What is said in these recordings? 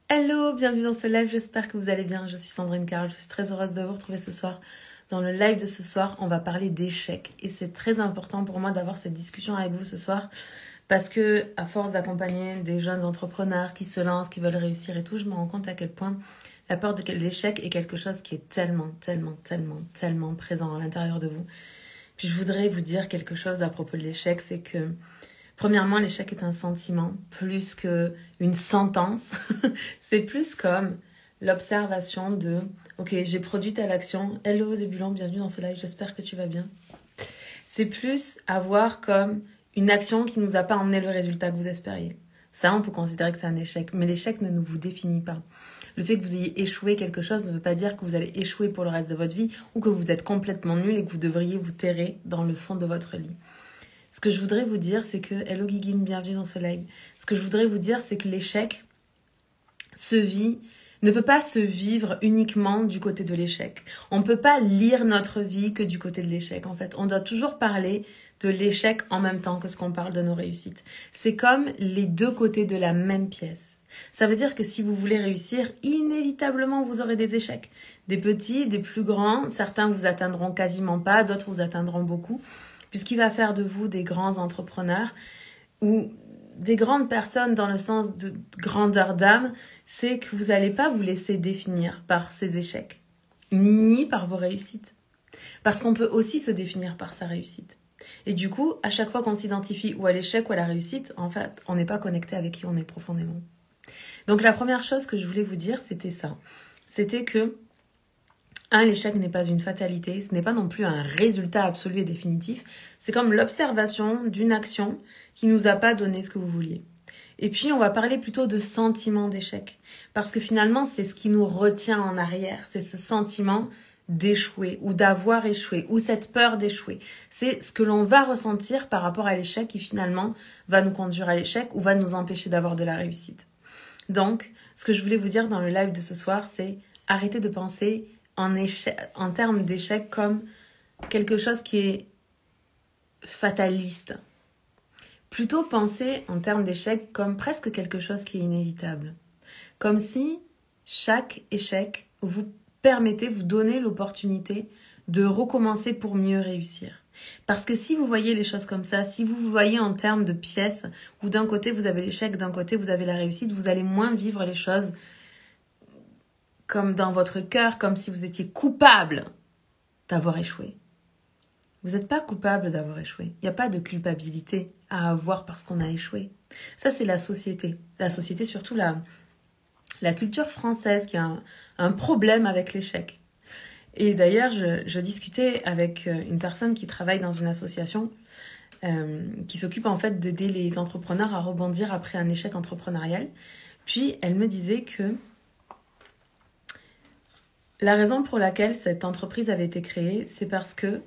Hello, bienvenue dans ce live, j'espère que vous allez bien. Je suis Sandrine Carl, je suis très heureuse de vous retrouver ce soir. Dans le live de ce soir, on va parler d'échecs. Et c'est très important pour moi d'avoir cette discussion avec vous ce soir parce que, à force d'accompagner des jeunes entrepreneurs qui se lancent, qui veulent réussir et tout, je me rends compte à quel point la peur de l'échec est quelque chose qui est tellement présent à l'intérieur de vous. Puis je voudrais vous dire quelque chose à propos de l'échec, c'est que premièrement, l'échec est un sentiment plus qu'une sentence. C'est plus comme l'observation de ok, j'ai produit telle action. Hello Zébulon, bienvenue dans ce live, j'espère que tu vas bien. C'est plus avoir comme une action qui ne nous a pas emmené le résultat que vous espériez. Ça, on peut considérer que c'est un échec, mais l'échec ne vous définit pas. Le fait que vous ayez échoué quelque chose ne veut pas dire que vous allez échouer pour le reste de votre vie ou que vous êtes complètement nul et que vous devriez vous terrer dans le fond de votre lit. Ce que je voudrais vous dire, c'est que... Hello Guiguine, bienvenue dans ce live. Ce que je voudrais vous dire, c'est que l'échec ne peut pas se vivre uniquement du côté de l'échec. On ne peut pas lire notre vie que du côté de l'échec, en fait. On doit toujours parler de l'échec en même temps que ce qu'on parle de nos réussites. C'est comme les deux côtés de la même pièce. Ça veut dire que si vous voulez réussir, inévitablement, vous aurez des échecs. Des petits, des plus grands. Certains vous atteindront quasiment pas, d'autres vous atteindront beaucoup. Puis ce qui va faire de vous des grands entrepreneurs ou des grandes personnes dans le sens de grandeur d'âme, c'est que vous n'allez pas vous laisser définir par ces échecs, ni par vos réussites. Parce qu'on peut aussi se définir par sa réussite. Et du coup, à chaque fois qu'on s'identifie ou à l'échec ou à la réussite, en fait, on n'est pas connecté avec qui on est profondément. Donc la première chose que je voulais vous dire, c'était ça. C'était que l'échec n'est pas une fatalité, ce n'est pas non plus un résultat absolu et définitif. C'est comme l'observation d'une action qui ne nous a pas donné ce que vous vouliez. Et puis, on va parler plutôt de sentiment d'échec. Parce que finalement, c'est ce qui nous retient en arrière. C'est ce sentiment d'échouer ou d'avoir échoué ou cette peur d'échouer. C'est ce que l'on va ressentir par rapport à l'échec qui finalement va nous conduire à l'échec ou va nous empêcher d'avoir de la réussite. Donc, ce que je voulais vous dire dans le live de ce soir, c'est arrêtez de penser en termes d'échec comme quelque chose qui est fataliste. Plutôt penser en termes d'échec comme presque quelque chose qui est inévitable. Comme si chaque échec vous donnez l'opportunité de recommencer pour mieux réussir. Parce que si vous voyez les choses comme ça, si vous voyez en termes de pièces, où d'un côté vous avez l'échec, d'un côté vous avez la réussite, vous allez moins vivre les choses comme dans votre cœur, comme si vous étiez coupable d'avoir échoué. Vous n'êtes pas coupable d'avoir échoué. Il n'y a pas de culpabilité à avoir parce qu'on a échoué. Ça, c'est la société. La société, surtout la culture française qui a un problème avec l'échec. Et d'ailleurs, je discutais avec une personne qui travaille dans une association qui s'occupe en fait d'aider les entrepreneurs à rebondir après un échec entrepreneurial. Puis, elle me disait que la raison pour laquelle cette entreprise avait été créée, c'est parce que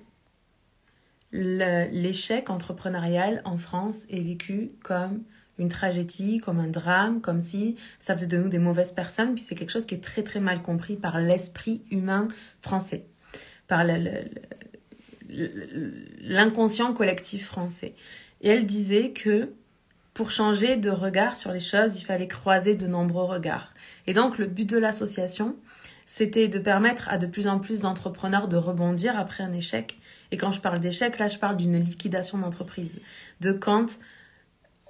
l'échec entrepreneurial en France est vécu comme une tragédie, comme un drame, comme si ça faisait de nous des mauvaises personnes. Puis c'est quelque chose qui est très très mal compris par l'esprit humain français, par l'inconscient collectif français. Et elle disait que pour changer de regard sur les choses, il fallait croiser de nombreux regards. Et donc le but de l'association, c'était de permettre à de plus en plus d'entrepreneurs de rebondir après un échec. Et quand je parle d'échec, là, je parle d'une liquidation d'entreprise. De quand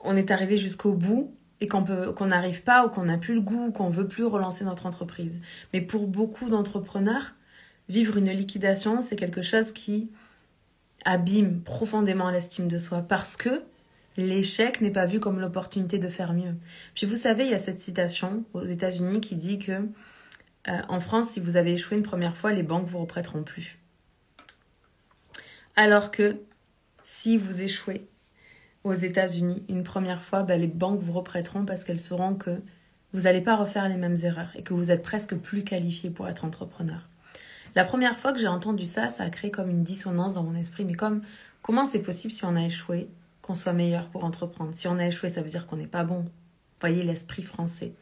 on est arrivé jusqu'au bout et qu'on n'arrive pas ou qu'on n'a plus le goût ou qu'on ne veut plus relancer notre entreprise. Mais pour beaucoup d'entrepreneurs, vivre une liquidation, c'est quelque chose qui abîme profondément l'estime de soi parce que l'échec n'est pas vu comme l'opportunité de faire mieux. Puis vous savez, il y a cette citation aux États-Unis qui dit que en France, si vous avez échoué une première fois, les banques ne vous reprêteront plus. Alors que si vous échouez aux États-Unis une première fois, les banques vous reprêteront parce qu'elles sauront que vous n'allez pas refaire les mêmes erreurs et que vous êtes presque plus qualifié pour être entrepreneur. La première fois que j'ai entendu ça, ça a créé comme une dissonance dans mon esprit. Mais comment c'est possible si on a échoué qu'on soit meilleur pour entreprendre? Si on a échoué, ça veut dire qu'on n'est pas bon. Vous voyez l'esprit français.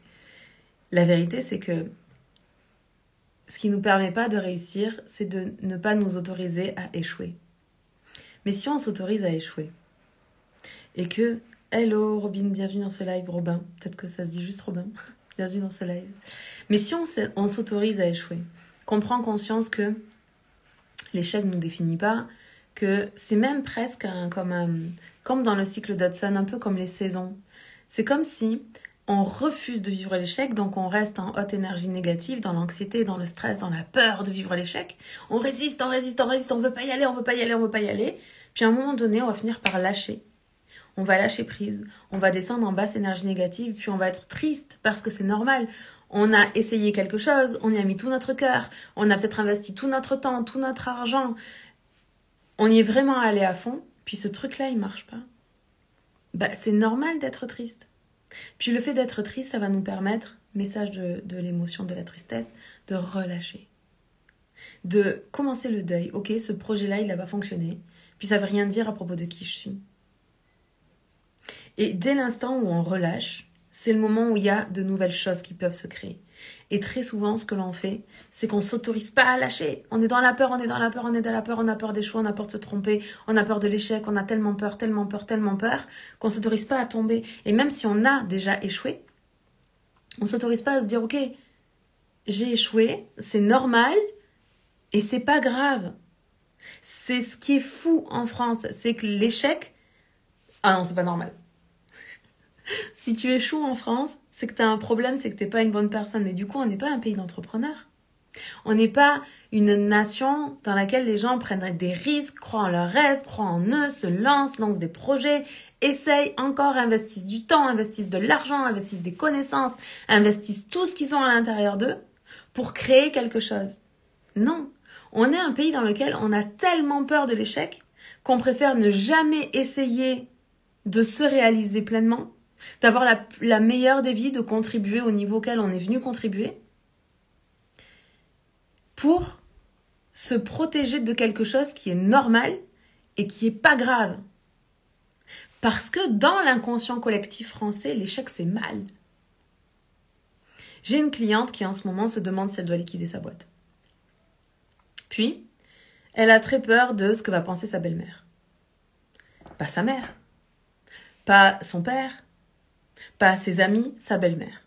La vérité, c'est que ce qui ne nous permet pas de réussir, c'est de ne pas nous autoriser à échouer. Mais si on s'autorise à échouer, et que... Hello Robin, bienvenue dans ce live, Robin. Peut-être que ça se dit juste Robin. bienvenue dans ce live. Mais si on s'autorise à échouer, qu'on prend conscience que l'échec ne nous définit pas, que c'est même presque comme dans le cycle d'Hudson, un peu comme les saisons. C'est comme si on refuse de vivre l'échec, donc on reste en haute énergie négative, dans l'anxiété, dans le stress, dans la peur de vivre l'échec. On résiste, on veut pas y aller. Puis à un moment donné, on va finir par lâcher. On va lâcher prise, on va descendre en basse énergie négative, puis on va être triste parce que c'est normal. On a essayé quelque chose, on y a mis tout notre cœur, on a peut-être investi tout notre temps, tout notre argent. On y est vraiment allé à fond, puis ce truc-là, il marche pas. C'est normal d'être triste. Puis le fait d'être triste, ça va nous permettre, message de l'émotion, de la tristesse, de relâcher. De commencer le deuil. Ok, ce projet-là, il n'a pas fonctionné. Puis ça veut rien dire à propos de qui je suis. Et dès l'instant où on relâche, c'est le moment où il y a de nouvelles choses qui peuvent se créer. Et très souvent, ce que l'on fait, c'est qu'on ne s'autorise pas à lâcher. On est dans la peur, on a peur d'échouer, on a peur de se tromper, on a peur de l'échec, on a tellement peur, qu'on ne s'autorise pas à tomber. Et même si on a déjà échoué, on ne s'autorise pas à se dire, ok, j'ai échoué, c'est normal et c'est pas grave. C'est ce qui est fou en France, c'est que l'échec... Ah non, c'est pas normal. Si tu échoues en France, c'est que tu as un problème, c'est que tu n'es pas une bonne personne. Mais du coup, on n'est pas un pays d'entrepreneurs. On n'est pas une nation dans laquelle les gens prennent des risques, croient en leurs rêves, croient en eux, se lancent des projets, essayent encore, investissent du temps, investissent de l'argent, investissent des connaissances, investissent tout ce qu'ils ont à l'intérieur d'eux pour créer quelque chose. Non, on est un pays dans lequel on a tellement peur de l'échec qu'on préfère ne jamais essayer de se réaliser pleinement, d'avoir la meilleure des vies, de contribuer au niveau auquel on est venu contribuer, pour se protéger de quelque chose qui est normal et qui est pas grave. Parce que dans l'inconscient collectif français, l'échec c'est mal. J'ai une cliente qui en ce moment se demande si elle doit liquider sa boîte. Puis, elle a très peur de ce que va penser sa belle-mère. Pas sa mère, pas son père, pas ses amis, sa belle-mère.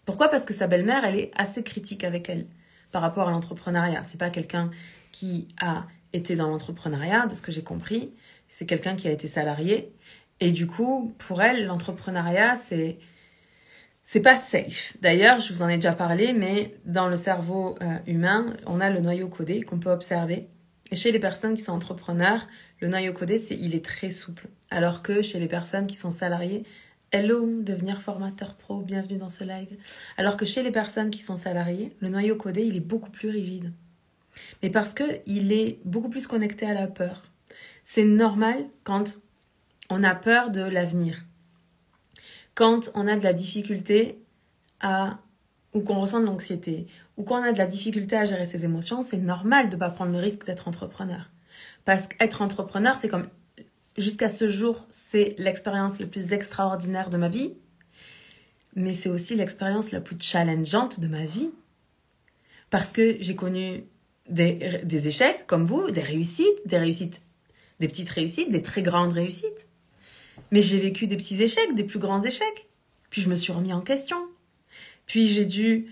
Pourquoi ? Parce que sa belle-mère, elle est assez critique avec elle par rapport à l'entrepreneuriat. C'est pas quelqu'un qui a été dans l'entrepreneuriat, de ce que j'ai compris. C'est quelqu'un qui a été salarié. Et du coup, pour elle, l'entrepreneuriat, c'est pas safe. D'ailleurs, je vous en ai déjà parlé, mais dans le cerveau humain, on a le noyau codé qu'on peut observer. Et chez les personnes qui sont entrepreneurs, le noyau codé, il est très souple. Alors que chez les personnes qui sont salariées, hello, devenir formateur pro, bienvenue dans ce live. Alors que chez les personnes qui sont salariées, le noyau codé, il est beaucoup plus rigide. Mais parce qu'il est beaucoup plus connecté à la peur. C'est normal quand on a peur de l'avenir. Quand on a de la difficulté ou qu'on ressent de l'anxiété, ou qu'on a de la difficulté à gérer ses émotions, c'est normal de ne pas prendre le risque d'être entrepreneur. Parce qu'être entrepreneur, c'est comme... Jusqu'à ce jour, c'est l'expérience la plus extraordinaire de ma vie, mais c'est aussi l'expérience la plus challengeante de ma vie. Parce que j'ai connu des échecs comme vous, des réussites, des petites réussites, des très grandes réussites. Mais j'ai vécu des petits échecs, des plus grands échecs. Puis je me suis remis en question. Puis j'ai dû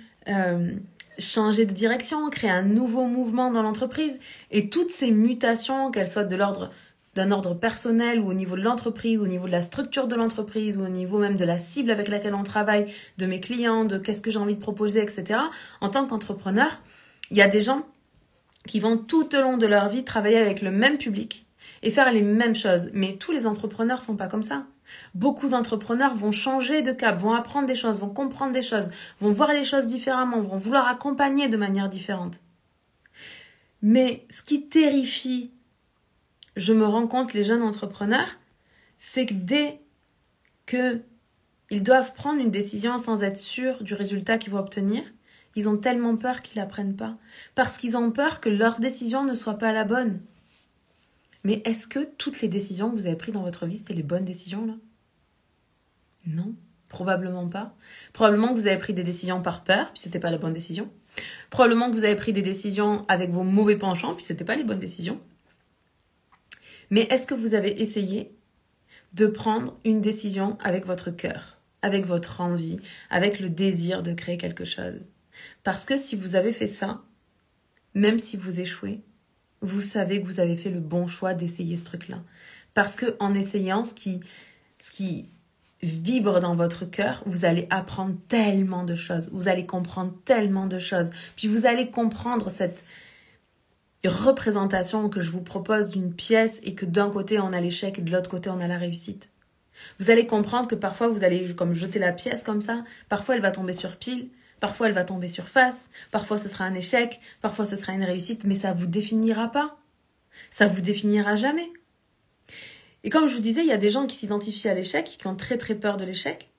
changer de direction, créer un nouveau mouvement dans l'entreprise. Et toutes ces mutations, qu'elles soient d'un ordre personnel ou au niveau de l'entreprise, au niveau de la structure de l'entreprise, ou au niveau même de la cible avec laquelle on travaille, de mes clients, de qu'est-ce que j'ai envie de proposer, etc. En tant qu'entrepreneur, il y a des gens qui vont tout au long de leur vie travailler avec le même public et faire les mêmes choses. Mais tous les entrepreneurs sont pas comme ça. Beaucoup d'entrepreneurs vont changer de cap, vont apprendre des choses, vont comprendre des choses, vont voir les choses différemment, vont vouloir accompagner de manière différente. Mais ce qui terrifie, je me rends compte, les jeunes entrepreneurs, c'est que dès qu'ils doivent prendre une décision sans être sûrs du résultat qu'ils vont obtenir, ils ont tellement peur qu'ils ne la prennent pas. Parce qu'ils ont peur que leur décision ne soit pas la bonne. Mais est-ce que toutes les décisions que vous avez prises dans votre vie, c'était les bonnes décisions là ? Non, probablement pas. Probablement que vous avez pris des décisions par peur, puis c'était pas la bonne décision. Probablement que vous avez pris des décisions avec vos mauvais penchants, puis c'était pas les bonnes décisions. Mais est-ce que vous avez essayé de prendre une décision avec votre cœur ? avec votre envie, avec le désir de créer quelque chose. Parce que si vous avez fait ça, même si vous échouez, vous savez que vous avez fait le bon choix d'essayer ce truc-là. Parce qu'en essayant ce qui vibre dans votre cœur, vous allez apprendre tellement de choses, vous allez comprendre tellement de choses, puis vous allez comprendre cette représentation que je vous propose d'une pièce et que d'un côté on a l'échec et de l'autre côté on a la réussite. Vous allez comprendre que parfois vous allez comme jeter la pièce comme ça, parfois elle va tomber sur pile, parfois elle va tomber sur face, parfois ce sera un échec, parfois ce sera une réussite, mais ça vous définira pas. Ça vous définira jamais. Et comme je vous disais, il y a des gens qui s'identifient à l'échec, qui ont très très peur de l'échec.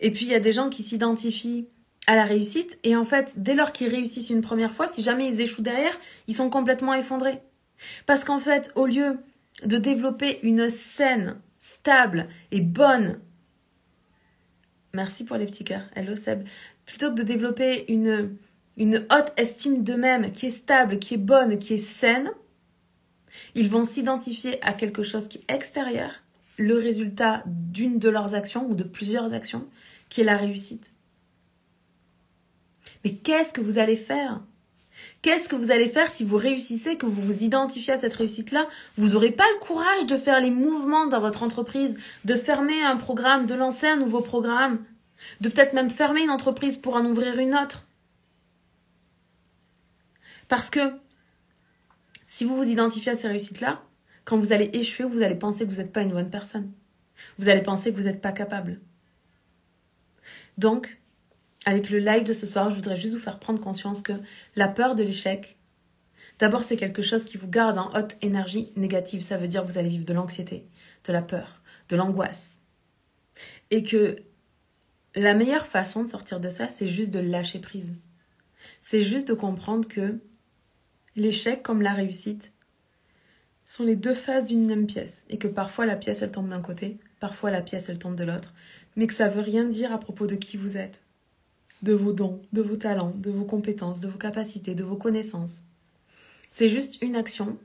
Et puis il y a des gens qui s'identifient à la réussite. Et en fait, dès lors qu'ils réussissent une première fois, si jamais ils échouent derrière, ils sont complètement effondrés. Parce qu'en fait, au lieu de développer une saine, stable et bonne... Merci pour les petits cœurs. Hello Seb. Plutôt que de développer une haute estime d'eux-mêmes qui est stable, qui est bonne, qui est saine, ils vont s'identifier à quelque chose qui est extérieur, le résultat d'une de leurs actions ou de plusieurs actions, qui est la réussite. Mais qu'est-ce que vous allez faire ? Qu'est-ce que vous allez faire si vous réussissez, que vous vous identifiez à cette réussite-là ? Vous n'aurez pas le courage de faire les mouvements dans votre entreprise, de fermer un programme, de lancer un nouveau programme, de peut-être même fermer une entreprise pour en ouvrir une autre. Parce que si vous vous identifiez à ces réussites-là, quand vous allez échouer, vous allez penser que vous n'êtes pas une bonne personne. Vous allez penser que vous n'êtes pas capable. Donc, avec le live de ce soir, je voudrais juste vous faire prendre conscience que la peur de l'échec, d'abord, c'est quelque chose qui vous garde en haute énergie négative. Ça veut dire que vous allez vivre de l'anxiété, de la peur, de l'angoisse. Et que la meilleure façon de sortir de ça, c'est juste de lâcher prise. C'est juste de comprendre que l'échec comme la réussite sont les deux faces d'une même pièce. Et que parfois la pièce, elle tombe d'un côté, parfois la pièce, elle tombe de l'autre. Mais que ça ne veut rien dire à propos de qui vous êtes, de vos dons, de vos talents, de vos compétences, de vos capacités, de vos connaissances. C'est juste une action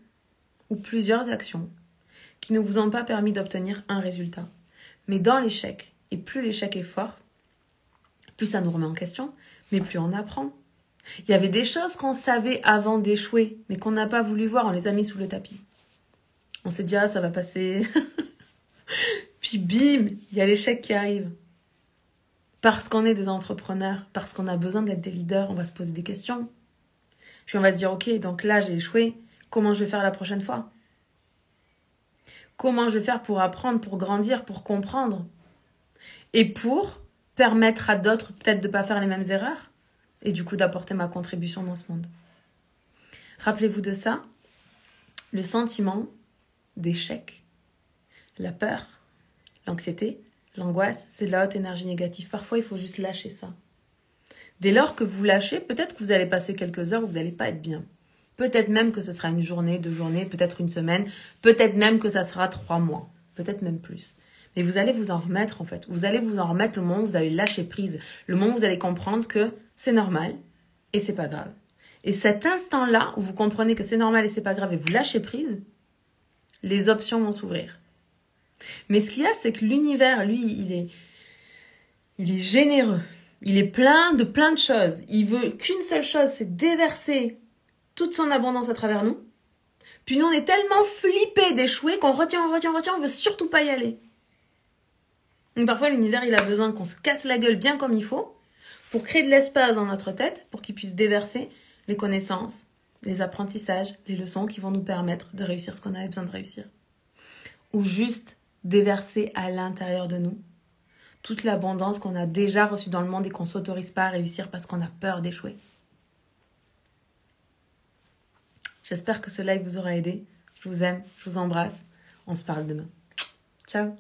ou plusieurs actions qui ne vous ont pas permis d'obtenir un résultat. Mais dans l'échec, et plus l'échec est fort, plus ça nous remet en question, mais plus on apprend. Il y avait des choses qu'on savait avant d'échouer, mais qu'on n'a pas voulu voir, on les a mis sous le tapis. On s'est dit, ah, ça va passer. Puis bim, il y a l'échec qui arrive. Parce qu'on est des entrepreneurs, parce qu'on a besoin d'être des leaders, on va se poser des questions. Puis on va se dire, ok, donc là j'ai échoué, comment je vais faire la prochaine fois ? Comment je vais faire pour apprendre, pour grandir, pour comprendre ? Et pour permettre à d'autres peut-être de ne pas faire les mêmes erreurs et du coup d'apporter ma contribution dans ce monde. Rappelez-vous de ça, le sentiment d'échec, la peur, l'anxiété, l'angoisse, c'est de la haute énergie négative. Parfois, il faut juste lâcher ça. Dès lors que vous lâchez, peut-être que vous allez passer quelques heures où vous n'allez pas être bien. Peut-être même que ce sera une journée, 2 journées, peut-être une semaine, peut-être même que ça sera 3 mois, peut-être même plus. Mais vous allez vous en remettre en fait. Vous allez vous en remettre le moment où vous allez lâcher prise, le moment où vous allez comprendre que c'est normal et c'est pas grave. Et cet instant-là où vous comprenez que c'est normal et c'est pas grave et vous lâchez prise, les options vont s'ouvrir. Mais ce qu'il y a, c'est que l'univers, lui, il est généreux. Il est plein de choses. Il veut qu'une seule chose, c'est déverser toute son abondance à travers nous. Puis nous, on est tellement flippés d'échouer qu'on retient, on veut surtout pas y aller. Donc parfois, l'univers, il a besoin qu'on se casse la gueule bien comme il faut pour créer de l'espace dans notre tête, pour qu'il puisse déverser les connaissances, les apprentissages, les leçons qui vont nous permettre de réussir ce qu'on avait besoin de réussir. Ou juste déverser à l'intérieur de nous toute l'abondance qu'on a déjà reçue dans le monde et qu'on ne s'autorise pas à réussir parce qu'on a peur d'échouer. J'espère que ce live vous aura aidé. Je vous aime, je vous embrasse. On se parle demain. Ciao.